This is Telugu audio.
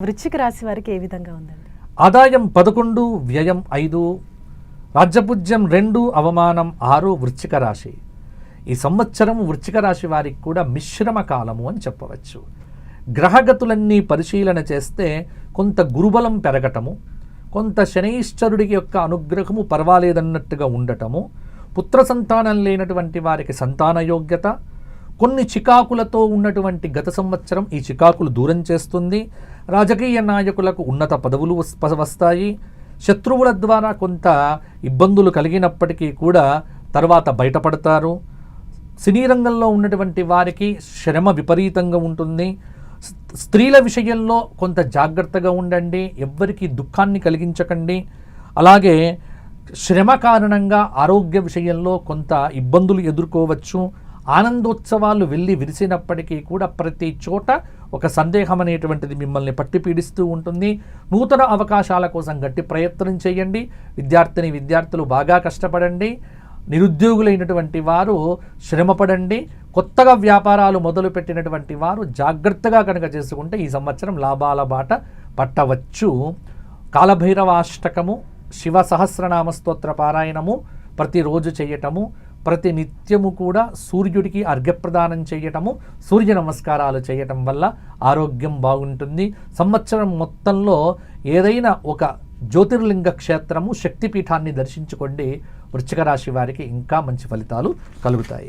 వృశ్చిక రాశి వారికి ఏ విధంగా ఉందండి? ఆదాయం 11, వ్యయం 5, రాజ్యపూజ్యం 2, అవమానం 6 వృశ్చిక రాశి. ఈ సంవత్సరం వృశ్చిక రాశి వారికి కూడా మిశ్రమ కాలము అని చెప్పవచ్చు. గ్రహగతులన్నీ పరిశీలన చేస్తే కొంత గురుబలం పెరగటము, కొంత శనైశ్చరుడి యొక్క అనుగ్రహము పర్వాలేదన్నట్టుగా ఉండటము, పుత్ర సంతానం లేనటువంటి వారికి సంతాన యోగ్యత, కొన్ని చికాకులతో ఉన్నటువంటి గత సంవత్సరం ఈ చికాకులు దూరం చేస్తుంది. రాజకీయ నాయకులకు ఉన్నత పదవులు వస్తాయి. శత్రువుల ద్వారా కొంత ఇబ్బందులు కలిగినప్పటికీ కూడా తర్వాత బయటపడతారు. సినీ రంగంలో ఉన్నటువంటి వారికి శ్రమ విపరీతంగా ఉంటుంది. స్త్రీల విషయంలో కొంత జాగ్రత్తగా ఉండండి, ఎవ్వరికీ దుఃఖాన్ని కలిగించకండి. అలాగే శ్రమ కారణంగా ఆరోగ్య విషయంలో కొంత ఇబ్బందులు ఎదుర్కోవచ్చు. ఆనందోత్సవాలు వెళ్ళి విరిసినప్పటికీ కూడా ప్రతి చోట ఒక సందేహం అనేటువంటిది మిమ్మల్ని పట్టి పీడిస్తూ ఉంటుంది. నూతన అవకాశాల కోసం గట్టి ప్రయత్నం చేయండి. విద్యార్థులు బాగా కష్టపడండి. నిరుద్యోగులైనటువంటి వారు శ్రమపడండి. కొత్తగా వ్యాపారాలు మొదలుపెట్టినటువంటి వారు జాగ్రత్తగా కనుక చేసుకుంటే ఈ సంవత్సరం లాభాల బాట పట్టవచ్చు. కాలభైరవాష్టకము, శివ సహస్రనామ స్తోత్ర పారాయణము ప్రతిరోజు చేయటము, ప్రతి నిత్యము కూడా సూర్యుడికి అర్ఘ్యప్రదానం చేయటము, సూర్య నమస్కారాలు చేయటం వల్ల ఆరోగ్యం బాగుంటుంది. సంవత్సరం మొత్తంలో ఏదైనా ఒక జ్యోతిర్లింగ క్షేత్రము, శక్తిపీఠాన్ని దర్శించుకోండి. వృశ్చిక రాశి వారికి ఇంకా మంచి ఫలితాలు కలుగుతాయి.